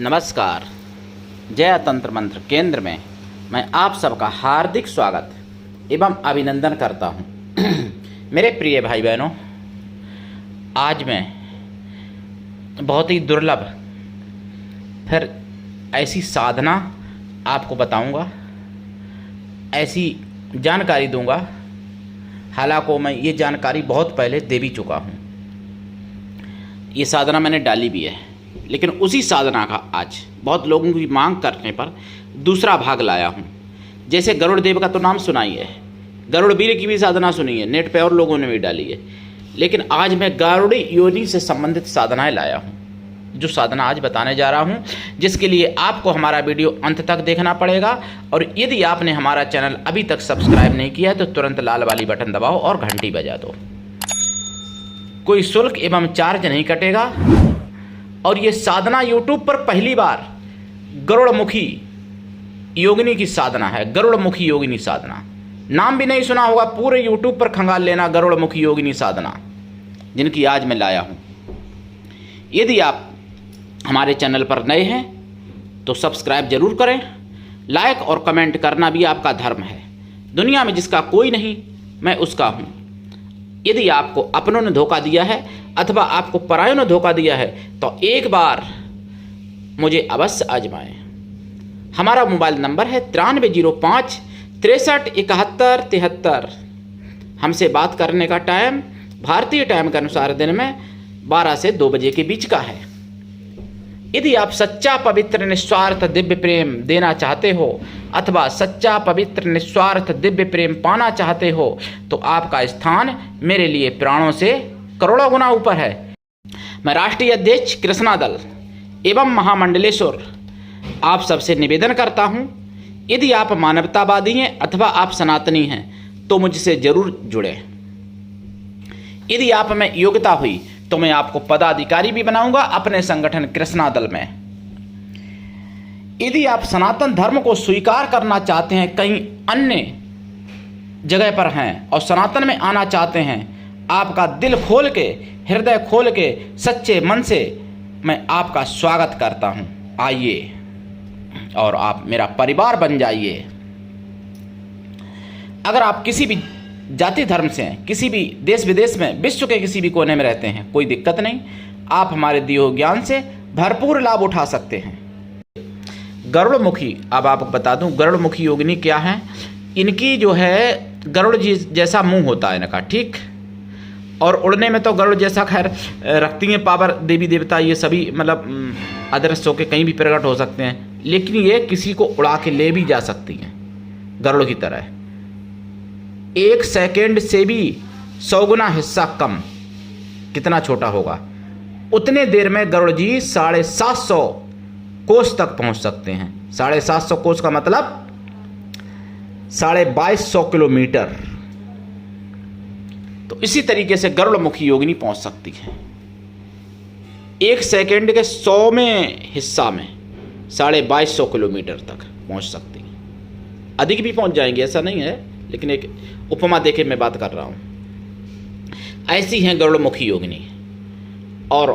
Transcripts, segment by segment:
नमस्कार। जय तंत्र मंत्र केंद्र में मैं आप सबका हार्दिक स्वागत एवं अभिनंदन करता हूं। मेरे प्रिय भाई बहनों, आज मैं बहुत ही दुर्लभ फिर ऐसी साधना आपको बताऊंगा, ऐसी जानकारी दूंगा। हालांकि मैं ये जानकारी बहुत पहले दे भी चुका हूं। ये साधना मैंने डाली भी है, लेकिन उसी साधना का आज बहुत लोगों की मांग करने पर दूसरा भाग लाया हूँ। जैसे गरुड़ देव का तो नाम सुना ही है, गरुड़ वीर की भी साधना सुनी है, नेट पे और लोगों ने भी डाली है। लेकिन आज मैं गरुड़ योनि से संबंधित साधनाएं लाया हूँ। जो साधना आज बताने जा रहा हूँ, जिसके लिए आपको हमारा वीडियो अंत तक देखना पड़ेगा। और यदि आपने हमारा चैनल अभी तक सब्सक्राइब नहीं किया है तो तुरंत लाल वाली बटन दबाओ और घंटी बजा दो। कोई शुल्क एवं चार्ज नहीं कटेगा। और ये साधना YouTube पर पहली बार गरुड़मुखी योगिनी की साधना है। गरुड़मुखी योगिनी साधना, नाम भी नहीं सुना होगा, पूरे YouTube पर खंगाल लेना गरुड़मुखी योगिनी साधना, जिनकी आज मैं लाया हूँ। यदि आप हमारे चैनल पर नए हैं तो सब्सक्राइब जरूर करें। लाइक और कमेंट करना भी आपका धर्म है। दुनिया में जिसका कोई नहीं, मैं उसका हूँ। यदि आपको अपनों ने धोखा दिया है अथवा आपको परायों ने धोखा दिया है तो एक बार मुझे अवश्य आजमाएं। हमारा मोबाइल नंबर है 9305 63 71 73। हमसे बात करने का टाइम भारतीय टाइम के अनुसार दिन में 12 से 2 बजे के बीच का है। यदि आप सच्चा पवित्र निस्वार्थ दिव्य प्रेम देना चाहते हो अथवा सच्चा पवित्र निस्वार्थ दिव्य प्रेम पाना चाहते हो तो आपका स्थान मेरे लिए प्राणों से करोड़ों गुना ऊपर है। मैं राष्ट्रीय अध्यक्ष कृष्णा दल एवं महामंडलेश्वर आप सबसे निवेदन करता हूं, यदि आप मानवतावादी हैं अथवा आप सनातनी हैं तो मुझसे जरूर जुड़ें। यदि आप में योग्यता हुई तो मैं आपको पदाधिकारी भी बनाऊंगा अपने संगठन कृष्णा दल में। यदि आप सनातन धर्म को स्वीकार करना चाहते हैं, कहीं अन्य जगह पर हैं और सनातन में आना चाहते हैं, आपका दिल खोल के, हृदय खोल के, सच्चे मन से मैं आपका स्वागत करता हूं। आइए और आप मेरा परिवार बन जाइए। अगर आप किसी भी जाति धर्म से हैं, किसी भी देश विदेश में, विश्व के किसी भी कोने में रहते हैं, कोई दिक्कत नहीं। आप हमारे दिए हुए ज्ञान से भरपूर लाभ उठा सकते हैं। गरुड़मुखी, अब आपको बता दूं गरुड़मुखी योगिनी क्या है। इनकी जो है गरुड़ जी जैसा मुंह होता है इनका, ठीक। और उड़ने में तो गरुड़ जैसा खैर रखती हैं पावर देवी देवता, ये सभी मतलब अदृश्य होकर कहीं भी प्रकट हो सकते हैं। लेकिन ये किसी को उड़ा के ले भी जा सकती हैं गरुड़ की तरह। 1 सेकेंड से भी 100 गुना हिस्सा कम, कितना छोटा होगा, उतने देर में गरुड़ जी 750 कोस तक पहुंच सकते हैं। 750 कोस का मतलब 2250 किलोमीटर। तो इसी तरीके से गरुड़मुखी योगिनी पहुंच सकती है 1 सेकेंड के 100वें हिस्सा में 2250 किलोमीटर तक पहुंच सकती है। अधिक भी पहुंच जाएंगे, ऐसा नहीं है, लेकिन एक उपमा देके मैं बात कर रहा हूं। ऐसी हैं गरुड़मुखी योगिनी। और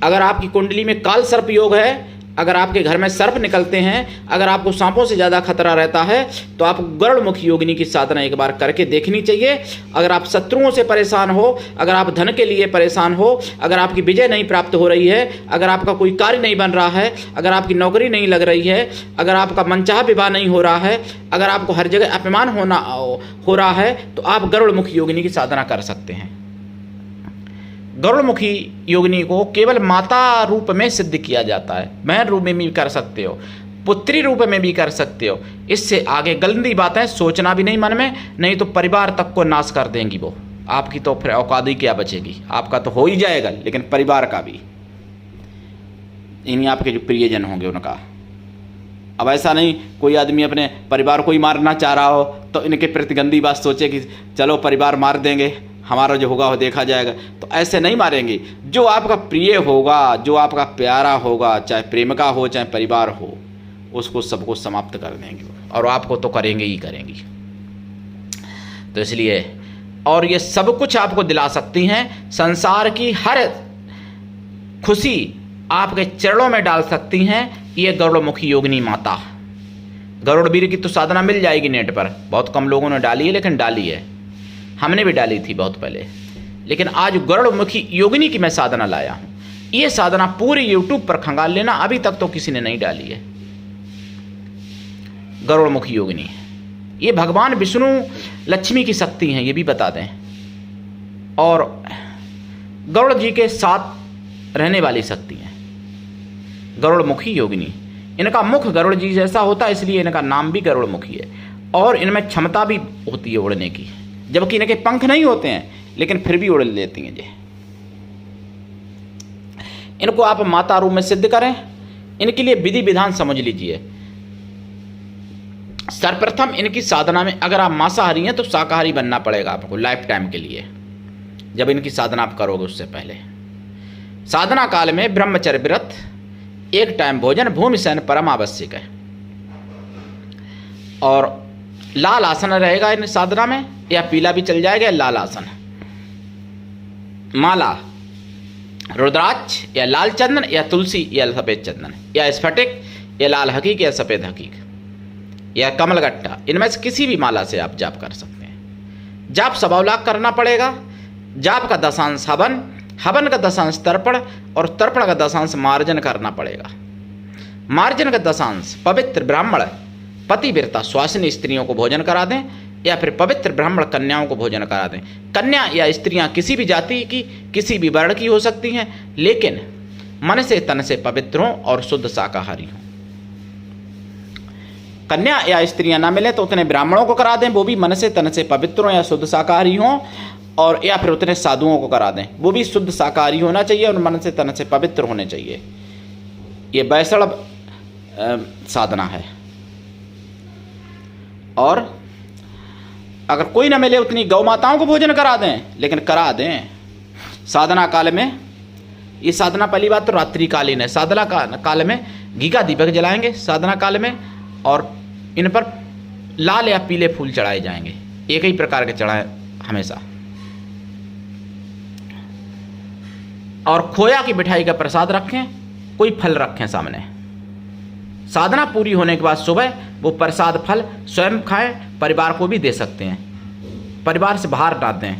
अगर आपकी कुंडली में काल सर्प योग है, अगर आपके घर में सर्प निकलते हैं, अगर आपको सांपों से ज़्यादा खतरा रहता है तो आप गरुड़मुखी योगिनी की साधना एक बार करके देखनी चाहिए। अगर आप शत्रुओं से परेशान हो, अगर आप धन के लिए परेशान हो, अगर आपकी विजय नहीं प्राप्त हो रही है, अगर आपका कोई कार्य नहीं बन रहा है, अगर आपकी नौकरी नहीं लग रही है, अगर आपका मनचाहा विवाह नहीं हो रहा है, अगर आपको हर जगह अपमान हो रहा है, तो आप गरुड़मुखी योगिनी की साधना कर सकते हैं। गरुड़मुखी योगिनी को केवल माता रूप में सिद्ध किया जाता है। बहन रूप में भी कर सकते हो, पुत्री रूप में भी कर सकते हो। इससे आगे गंदी बातें सोचना भी नहीं मन में, नहीं तो परिवार तक को नाश कर देंगी वो। आपकी तो फिर औकात ही क्या बचेगी। आपका तो हो ही जाएगा, लेकिन परिवार का भी, इन्हीं आपके जो प्रियजन होंगे उनका। अब ऐसा नहीं कोई आदमी अपने परिवार को ही मारना चाह रहा हो तो इनके प्रति गंदी बात सोचे कि चलो परिवार मार देंगे, हमारा जो होगा वो देखा जाएगा। तो ऐसे नहीं मारेंगे। जो आपका प्रिय होगा, जो आपका प्यारा होगा, चाहे प्रेमिका हो चाहे परिवार हो, उसको सबको समाप्त कर देंगे और आपको तो करेंगे ही करेंगी। तो इसलिए, और ये सब कुछ आपको दिला सकती हैं। संसार की हर खुशी आपके चरणों में डाल सकती हैं ये गरुड़मुखी योगिनी माता। गरुड़वीर की तो साधना मिल जाएगी नेट पर, बहुत कम लोगों ने डाली है लेकिन डाली है, हमने भी डाली थी बहुत पहले। लेकिन आज गरुड़मुखी योगिनी की मैं साधना लाया हूँ। ये साधना पूरे यूट्यूब पर खंगाल लेना, अभी तक तो किसी ने नहीं डाली है। गरुड़मुखी योगिनी ये भगवान विष्णु लक्ष्मी की शक्ति हैं, ये भी बता दें, और गरुड़ जी के साथ रहने वाली शक्ति हैं गरुड़मुखी योगिनी। इनका मुख गरुड़ जी जैसा होता है, इसलिए इनका नाम भी गरुड़मुखी है। और इनमें क्षमता भी होती है उड़ने की, जबकि इनके पंख नहीं होते हैं लेकिन फिर भी उड़ लेती हैं जी। इनको आप माता रूप में सिद्ध करें। इनके लिए विधि विधान समझ लीजिए। सर्वप्रथम इनकी साधना में अगर आप मांसाहारी हैं तो शाकाहारी बनना पड़ेगा आपको लाइफ टाइम के लिए, जब इनकी साधना आप करोगे उससे पहले। साधना काल में ब्रह्मचर्य व्रत, एक टाइम भोजन, भूमि शयन परम आवश्यक है। और लाल आसन रहेगा इन साधना में, या पीला भी चल जाएगा, लाल आसन। माला रुद्राक्ष या लाल चंदन या तुलसी या सफ़ेद चंदन या स्फटिक या लाल हकीक या सफ़ेद हकीक या कमलगट्टा, इनमें से किसी भी माला से आप जाप कर सकते हैं। जाप सवालाख करना पड़ेगा। जाप का दशांश हवन, हवन का दशांश तर्पण और तर्पण का दशांश मार्जन करना पड़ेगा। मार्जन का दशांश पवित्र ब्राह्मण पतिव्रता स्वासिनी स्त्रियों को भोजन करा दें, या फिर पवित्र ब्राह्मण कन्याओं को भोजन करा दें। कन्या या स्त्रियां किसी भी जाति की, किसी भी वर्ण की हो सकती हैं, लेकिन मन से तन से पवित्र हों और शुद्ध शाकाहारी हों। कन्या या स्त्रियां ना मिले तो उतने ब्राह्मणों को करा दें, वो भी मन से तन से पवित्र हों या शुद्ध शाकाहारी हों, और या फिर उतने साधुओं को करा दें, वो भी शुद्ध शाकाहारी होना चाहिए और मन से तन से पवित्र होने चाहिए। ये वैष्णव साधना है। और अगर कोई ना मिले उतनी गौ माताओं को भोजन करा दें, लेकिन करा दें। साधना काल में, ये साधना पहली बात तो रात्रिकालीन है। साधना काल में घी का दीपक जलाएंगे साधना काल में, और इन पर लाल या पीले फूल चढ़ाए जाएंगे, एक ही प्रकार के चढ़ाए हमेशा। और खोया की मिठाई का प्रसाद रखें, कोई फल रखें सामने। साधना पूरी होने के बाद सुबह वो प्रसाद फल स्वयं खाएं, परिवार को भी दे सकते हैं। परिवार से बाहर ना दें,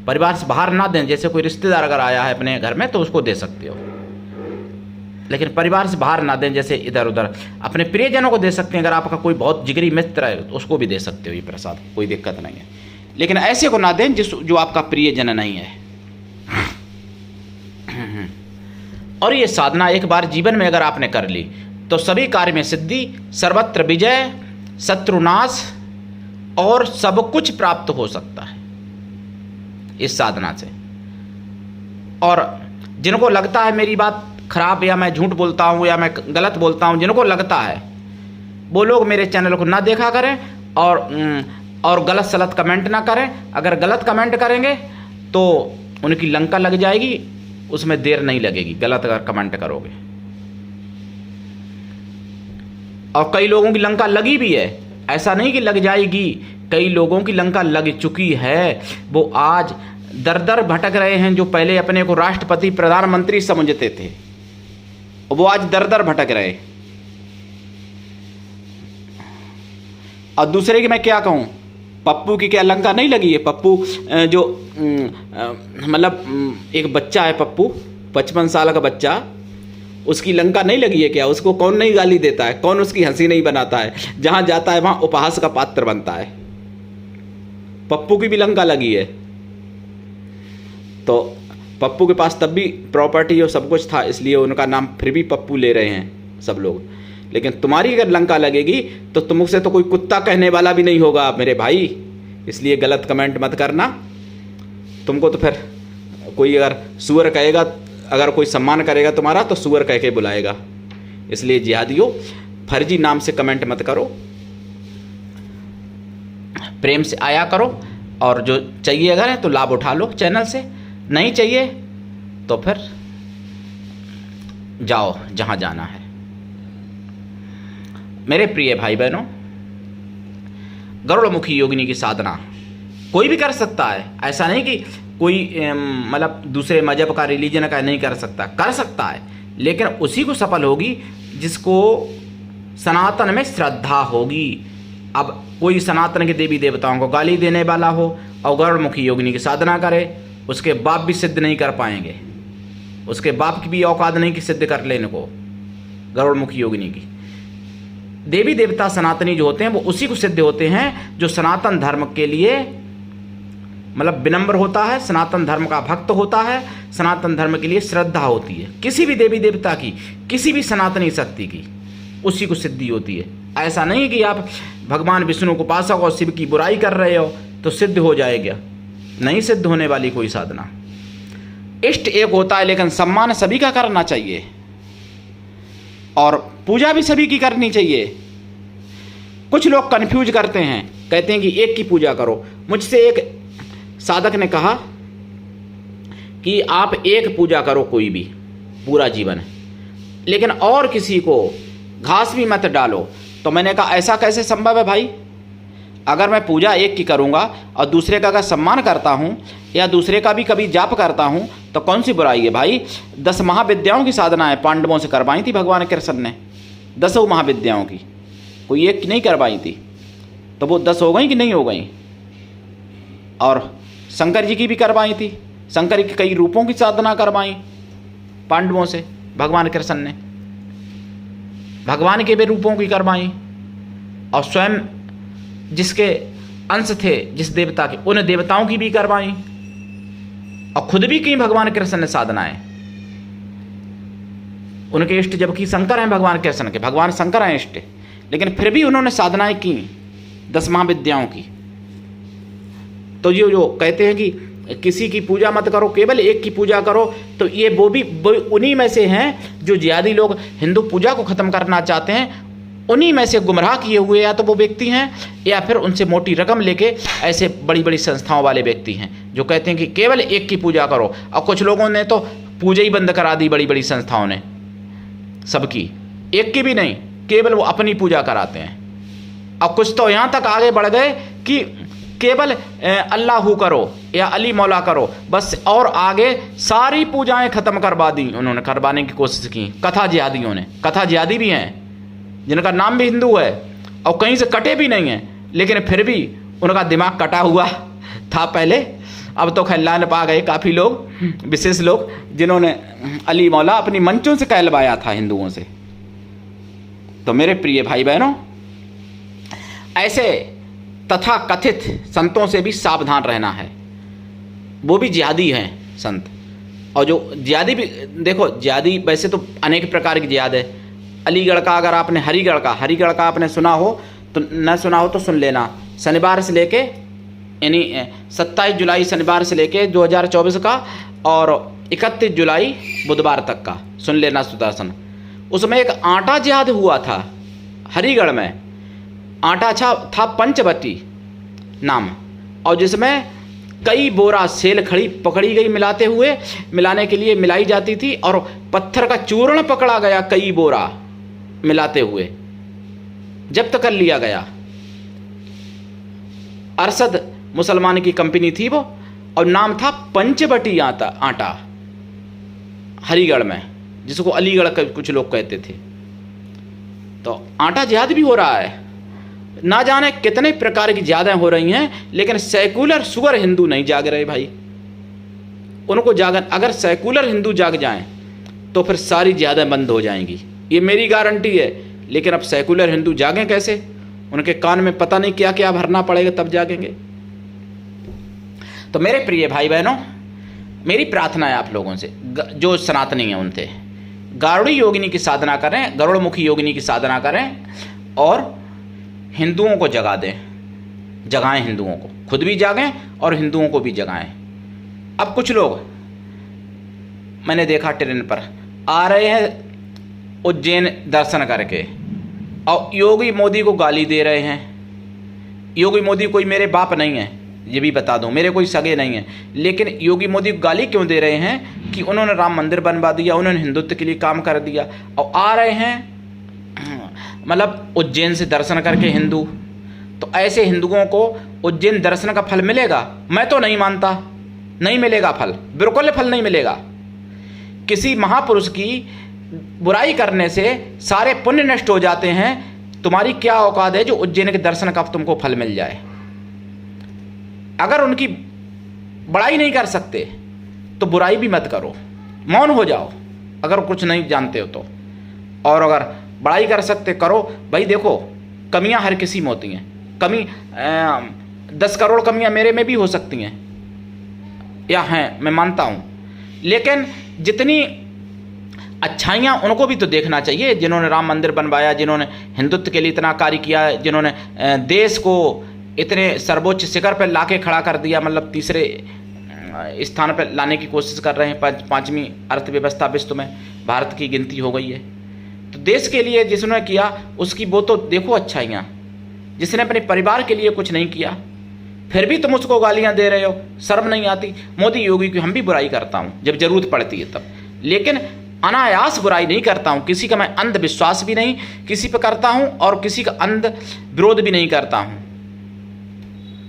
परिवार से बाहर ना दें। जैसे कोई रिश्तेदार अगर आया है अपने घर में तो उसको दे सकते हो, लेकिन परिवार से बाहर ना दें। जैसे इधर उधर अपने प्रियजनों को दे सकते हैं। अगर आपका कोई बहुत जिगरी मित्र है तो उसको भी दे सकते हो ये प्रसाद, कोई दिक्कत नहीं है। लेकिन ऐसे को ना दें जो आपका प्रियजन नहीं है। और ये साधना एक बार जीवन में अगर आपने कर ली तो सभी कार्य में सिद्धि, सर्वत्र विजय, शत्रुनाश और सब कुछ प्राप्त हो सकता है इस साधना से। और जिनको लगता है मेरी बात खराब या मैं झूठ बोलता हूँ या मैं गलत बोलता हूँ, जिनको लगता है वो लोग मेरे चैनल को ना देखा करें और गलत सलत कमेंट ना करें। अगर गलत कमेंट करेंगे तो उनकी लंका लग जाएगी, उसमें देर नहीं लगेगी गलत अगर कमेंट करोगे। और कई लोगों की लंका लगी भी है, ऐसा नहीं कि लग जाएगी, कई लोगों की लंका लग चुकी है। वो आज दर दर भटक रहे हैं। जो पहले अपने को राष्ट्रपति प्रधानमंत्री समझते थे वो आज दर दर भटक रहे। और दूसरे की मैं क्या कहूँ, पप्पू की क्या लंका नहीं लगी है? पप्पू जो मतलब एक बच्चा है, पप्पू 55 साल का बच्चा, उसकी लंका नहीं लगी है क्या? उसको कौन नहीं गाली देता है, कौन उसकी हंसी नहीं बनाता है? जहाँ जाता है वहाँ उपहास का पात्र बनता है। पप्पू की भी लंका लगी है। तो पप्पू के पास तब भी प्रॉपर्टी और सब कुछ था, इसलिए उनका नाम फिर भी पप्पू ले रहे हैं सब लोग। लेकिन तुम्हारी अगर लंका लगेगी तो तुमसे तो कोई कुत्ता कहने वाला भी नहीं होगा मेरे भाई। इसलिए गलत कमेंट मत करना। तुमको तो फिर कोई अगर सुअर कहेगा, अगर कोई सम्मान करेगा तुम्हारा तो सुअर कह के बुलाएगा। इसलिए जिहादियों, फर्जी नाम से कमेंट मत करो, प्रेम से आया करो। और जो चाहिए अगर है तो लाभ उठा लो चैनल से, नहीं चाहिए तो फिर जाओ जहाँ जाना है। मेरे प्रिय भाई बहनों, गरुड़मुखी योगिनी की साधना कोई भी कर सकता है। ऐसा नहीं कि कोई मतलब दूसरे मजहब का, रिलीजन का नहीं कर सकता, कर सकता है, लेकिन उसी को सफल होगी जिसको सनातन में श्रद्धा होगी। अब कोई सनातन के देवी देवताओं को गाली देने वाला हो और गरुड़मुखी योगिनी की साधना करे, उसके बाप भी सिद्ध नहीं कर पाएंगे, उसके बाप की भी औकात नहीं कि सिद्ध कर लेने को गरुड़मुखी योगिनी की। देवी देवता सनातनी जो होते हैं वो उसी को सिद्ध होते हैं जो सनातन धर्म के लिए मतलब विनम्र होता है, सनातन धर्म का भक्त होता है, सनातन धर्म के लिए श्रद्धा होती है। किसी भी देवी देवता की, किसी भी सनातनी शक्ति की, उसी को सिद्धि होती है। ऐसा नहीं कि आप भगवान विष्णु को उपासक और शिव की बुराई कर रहे हो तो सिद्ध हो जाएगा, नहीं सिद्ध होने वाली कोई साधना। इष्ट एक होता है, लेकिन सम्मान सभी का करना चाहिए और पूजा भी सभी की करनी चाहिए। कुछ लोग कंफ्यूज करते हैं, कहते हैं कि एक की पूजा करो। मुझसे एक साधक ने कहा कि आप एक पूजा करो कोई भी पूरा जीवन, लेकिन और किसी को घास भी मत डालो। तो मैंने कहा ऐसा कैसे संभव है भाई? अगर मैं पूजा एक की करूँगा और दूसरे का अगर सम्मान करता हूँ या दूसरे का भी कभी जाप करता हूँ तो कौन सी बुराई है भाई? 10 महाविद्याओं की साधना है पांडवों से करवाई थी भगवान कृष्ण ने, 10 महाविद्याओं की, कोई एक नहीं करवाई थी। तो वो 10 हो गई कि नहीं हो गई? और शंकर जी की भी करवाई थी, शंकर के कई रूपों की साधना करवाई पांडवों से भगवान कृष्ण ने, भगवान के भी रूपों की करवाई। और स्वयं जिसके अंश थे जिस देवता के, उन देवताओं की भी करवाई और खुद भी की भगवान कृष्ण ने साधनाएं। उनके इष्ट जबकि शंकर हैं भगवान कृष्ण के, भगवान शंकर हैं इष्ट, लेकिन फिर भी उन्होंने साधनाएं की 10 महाविद्याओं की। तो ये जो कहते हैं कि किसी की पूजा मत करो, केवल एक की पूजा करो, तो ये वो उन्हीं में से हैं जो जिहादी लोग हिंदू पूजा को ख़त्म करना चाहते हैं। उन्हीं में से गुमराह किए हुए या तो वो व्यक्ति हैं या फिर उनसे मोटी रकम लेके ऐसे बड़ी बड़ी संस्थाओं वाले व्यक्ति हैं जो कहते हैं कि केवल एक की पूजा करो। और कुछ लोगों ने तो पूजा ही बंद करा दी, बड़ी बड़ी संस्थाओं ने सबकी, एक की भी नहीं, केवल वो अपनी पूजा कराते हैं। और कुछ तो यहाँ तक आगे बढ़ गए कि केवल अल्लाह करो या अली मौला करो बस, और आगे सारी पूजाएं खत्म करवा दी उन्होंने, करवाने की कोशिश की। कथा जिहादियों ने, कथा जिहादी भी हैं जिनका नाम भी हिंदू है और कहीं से कटे भी नहीं हैं, लेकिन फिर भी उनका दिमाग कटा हुआ था पहले। अब तो खैलान पा गए काफ़ी लोग, विशेष लोग, जिन्होंने अली मौला अपनी मंचों से कहलवाया था हिंदुओं से। तो मेरे प्रिय भाई बहनों, ऐसे तथा कथित संतों से भी सावधान रहना है। वो भी जिहादी हैं संत, और जो जिहादी भी देखो, जिहादी वैसे तो अनेक प्रकार की जिहाद है। अलीगढ़ का, अगर आपने हरिगढ़ का आपने सुना हो तो, न सुना हो तो सुन लेना। शनिवार से लेके यानी 27 जुलाई शनिवार से लेके 2024 का और 31 जुलाई बुधवार तक का सुन लेना सुदर्शन। उसमें एक आटा जिहाद हुआ था हरिगढ़ में। आटा था पंचवटी नाम, और जिसमें कई बोरा सेल खड़ी पकड़ी गई मिलाने के लिए मिलाई जाती थी, और पत्थर का चूर्ण पकड़ा गया कई बोरा मिलाते हुए, जब्त कर लिया गया। अरशद मुसलमान की कंपनी थी वो, और नाम था पंचवटी आटा हरिगढ़ में, जिसको अलीगढ़ कुछ लोग कहते थे। तो आटा जिहाद भी हो रहा है, ना जाने कितने प्रकार की जिहादें हो रही हैं, लेकिन सेकुलर सुअर हिंदू नहीं जाग रहे भाई। उनको अगर सेकुलर हिंदू जाग जाएं तो फिर सारी जिहादें बंद हो जाएंगी, ये मेरी गारंटी है। लेकिन अब सेकुलर हिंदू जागें कैसे? उनके कान में पता नहीं क्या क्या भरना पड़ेगा तब जागेंगे। तो मेरे प्रिय भाई बहनों, मेरी प्रार्थना है आप लोगों से, जो सनातनी हैं उनसे, गारुड़ी योगिनी की साधना करें, गरुड़मुखी योगिनी की साधना करें और हिंदुओं को जगा दें, जगाएं हिंदुओं को, खुद भी जागें और हिंदुओं को भी जगाएं। अब कुछ लोग मैंने देखा ट्रेन पर आ रहे हैं उज्जैन दर्शन करके, और योगी मोदी को गाली दे रहे हैं। योगी मोदी कोई मेरे बाप नहीं है, ये भी बता दूं, मेरे कोई सगे नहीं हैं, लेकिन योगी मोदी को गाली क्यों दे रहे हैं कि उन्होंने राम मंदिर बनवा दिया, उन्होंने हिंदुत्व के लिए काम कर दिया, और आ रहे हैं मतलब उज्जैन से दर्शन करके हिंदू। तो ऐसे हिंदुओं को उज्जैन दर्शन का फल मिलेगा? मैं तो नहीं मानता। नहीं मिलेगा फल, बिल्कुल फल नहीं मिलेगा। किसी महापुरुष की बुराई करने से सारे पुण्य नष्ट हो जाते हैं। तुम्हारी क्या औकात है जो उज्जैन के दर्शन का तुमको फल मिल जाए। अगर उनकी बड़ाई नहीं कर सकते तो बुराई भी मत करो, मौन हो जाओ अगर कुछ नहीं जानते हो तो। और अगर बड़ाई कर सकते करो। भाई देखो, कमियां हर किसी में होती हैं। कमी 10 करोड़ कमियां मेरे में भी हो सकती हैं या हैं, मैं मानता हूं, लेकिन जितनी अच्छाइयाँ उनको भी तो देखना चाहिए। जिन्होंने राम मंदिर बनवाया, जिन्होंने हिंदुत्व के लिए इतना कार्य किया, जिन्होंने देश को इतने सर्वोच्च शिखर पर लाके खड़ा कर दिया, मतलब तीसरे स्थान पर लाने की कोशिश कर रहे हैं। पांचवी अर्थव्यवस्था विश्व में भारत की गिनती हो गई है। तो देश के लिए जिसने किया उसकी वो तो देखो अच्छाइयाँ। जिसने अपने परिवार के लिए कुछ नहीं किया फिर भी तुम उसको गालियाँ दे रहे हो, शर्म नहीं आती। मोदी योगी की हम भी बुराई करता हूँ जब जरूरत पड़ती है तब, लेकिन अनायास बुराई नहीं करता हूँ। किसी का मैं अंधविश्वास भी नहीं किसी पे करता हूँ और किसी का अंध विरोध भी नहीं करता हूँ।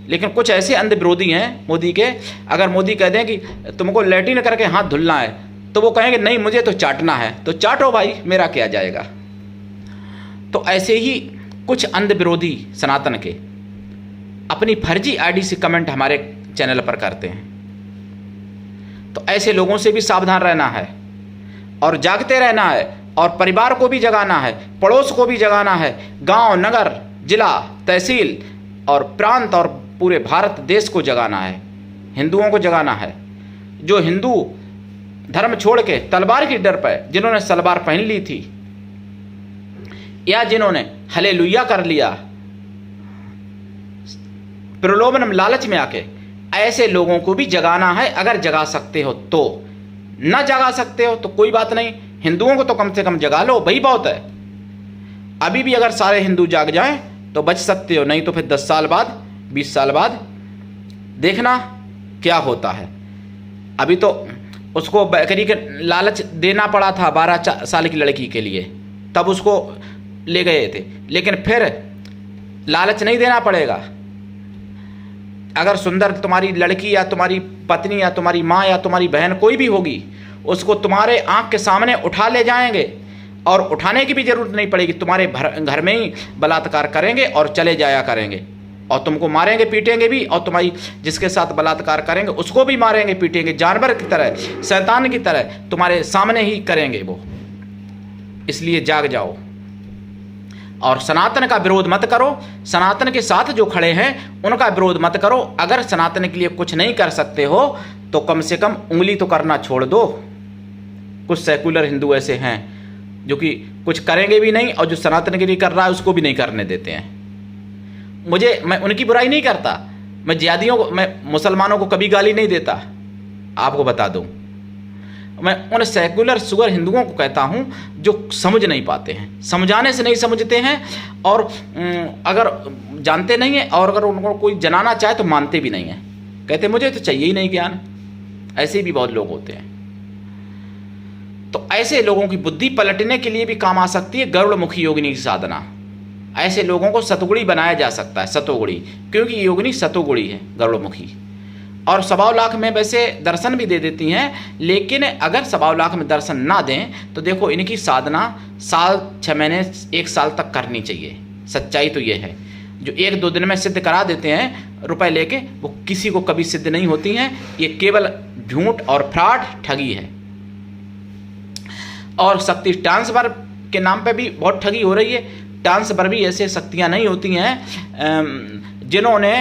लेकिन कुछ ऐसे अंध विरोधी हैं मोदी के, अगर मोदी कह दें कि तुमको लैट्रिन करके हाथ धुलना है तो वो कहेंगे नहीं मुझे तो चाटना है, तो चाटो भाई, मेरा क्या जाएगा। तो ऐसे ही कुछ अंध विरोधी सनातन के अपनी फर्जी आईडी से कमेंट हमारे चैनल पर करते हैं। तो ऐसे लोगों से भी सावधान रहना है और जागते रहना है, और परिवार को भी जगाना है, पड़ोस को भी जगाना है, गांव, नगर, जिला, तहसील और प्रांत और पूरे भारत देश को जगाना है, हिंदुओं को जगाना है। जो हिंदू धर्म छोड़ के तलवार की डर पर, जिन्होंने सलवार पहन ली थी या जिन्होंने हालेलुया कर लिया प्रलोभन लालच में आके, ऐसे लोगों को भी जगाना है। अगर जगा सकते हो तो, ना जगा सकते हो तो कोई बात नहीं, हिंदुओं को तो कम से कम जगा लो, वही बहुत है। अभी भी अगर सारे हिंदू जाग जाएं तो बच सकते हो, नहीं तो फिर 10 साल बाद 20 साल बाद देखना क्या होता है। अभी तो उसको बकरी के लालच देना पड़ा था 12 साल की लड़की के लिए, तब उसको ले गए थे, लेकिन फिर लालच नहीं देना पड़ेगा। अगर सुंदर तुम्हारी लड़की या तुम्हारी पत्नी या तुम्हारी माँ या तुम्हारी बहन कोई भी होगी, उसको तुम्हारे आंख के सामने उठा ले जाएंगे और उठाने की भी जरूरत नहीं पड़ेगी। तुम्हारे घर में ही बलात्कार करेंगे और चले जाया करेंगे, और तुमको मारेंगे पीटेंगे भी, और तुम्हारी जिसके साथ बलात्कार करेंगे उसको भी मारेंगे पीटेंगे, जानवर की तरह, शैतान की तरह तुम्हारे सामने ही करेंगे वो। इसलिए जाग जाओ और सनातन का विरोध मत करो। सनातन के साथ जो खड़े हैं उनका विरोध मत करो। अगर सनातन के लिए कुछ नहीं कर सकते हो तो कम से कम उंगली तो करना छोड़ दो। कुछ सेकुलर हिंदू ऐसे हैं जो कि कुछ करेंगे भी नहीं, और जो सनातन के लिए कर रहा है उसको भी नहीं करने देते हैं। मैं उनकी बुराई नहीं करता, मैं जिहादियों को, मैं मुसलमानों को कभी गाली नहीं देता, आपको बता दूं। मैं उन सेकुलर सुगर हिंदुओं को कहता हूं जो समझ नहीं पाते हैं, समझाने से नहीं समझते हैं, और अगर जानते नहीं हैं, और अगर उनको कोई जनाना चाहे तो मानते भी नहीं हैं, कहते मुझे तो चाहिए ही नहीं ज्ञान। ऐसे भी बहुत लोग होते हैं। तो ऐसे लोगों की बुद्धि पलटने के लिए भी काम आ सकती है गरुड़ मुखी योगिनी की साधना। ऐसे लोगों को सतोगुणी बनाया जा सकता है, सतोगुणी, क्योंकि योगिनी सतोगुणी है गरुड़ मुखी। और 1.25 लाख में वैसे दर्शन भी दे देती हैं, लेकिन अगर 1.25 लाख में दर्शन ना दें तो देखो इनकी साधना साल 6 महीने 1 साल तक करनी चाहिए। सच्चाई तो ये है, जो 1-2 दिन में सिद्ध करा देते हैं रुपए लेके, वो किसी को कभी सिद्ध नहीं होती हैं। ये केवल झूठ और फ्रॉड ठगी है। और शक्ति ट्रांसफर के नाम पे भी बहुत ठगी हो रही है। ट्रांसफर भी ऐसे शक्तियाँ नहीं होती हैं। जिन्होंने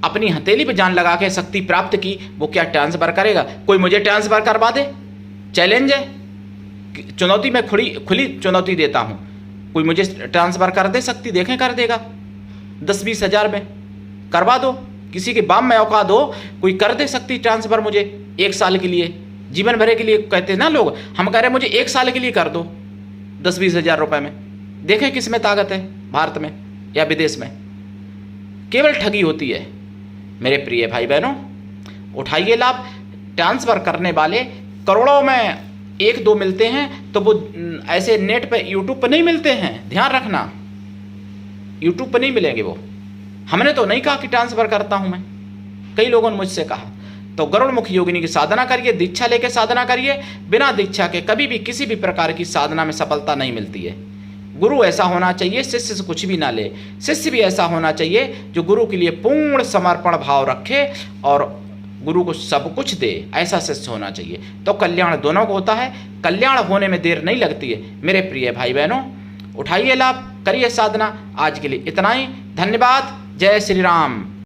अपनी हथेली पे जान लगा के शक्ति प्राप्त की, वो क्या ट्रांसफर करेगा? कोई मुझे ट्रांसफर करवा दे, चैलेंज है, चुनौती में खुली चुनौती देता हूँ। कोई मुझे ट्रांसफर कर दे शक्ति, देखें कर देगा। 10-20 हज़ार में करवा दो, किसी के बाप में औकात हो, कोई कर दे शक्ति ट्रांसफर मुझे 1 साल के लिए, जीवन भर के लिए कहते हैं ना लोग। हम कह रहे हैं मुझे 1 साल के लिए कर दो 10-20 हज़ार रुपये में। देखें किस में ताकत है, भारत में या विदेश में। केवल ठगी होती है। मेरे प्रिय भाई बहनों, उठाइए लाभ। ट्रांसफर करने वाले करोड़ों में 1-2 मिलते हैं, तो वो ऐसे नेट पे यूट्यूब पे नहीं मिलते हैं। ध्यान रखना, यूट्यूब पे नहीं मिलेंगे वो। हमने तो नहीं कहा कि ट्रांसफर करता हूं मैं, कई लोगों ने मुझसे कहा। तो गरुड़ मुख योगिनी की साधना करिए, दीक्षा लेके साधना करिए। बिना दीक्षा के कभी भी किसी भी प्रकार की साधना में सफलता नहीं मिलती है। गुरु ऐसा होना चाहिए शिष्य से कुछ भी ना ले, शिष्य भी ऐसा होना चाहिए जो गुरु के लिए पूर्ण समर्पण भाव रखे और गुरु को सब कुछ दे, ऐसा शिष्य होना चाहिए। तो कल्याण दोनों को होता है, कल्याण होने में देर नहीं लगती है। मेरे प्रिय भाई बहनों, उठाइए लाभ, करिए साधना। आज के लिए इतना ही, धन्यवाद। जय श्री राम।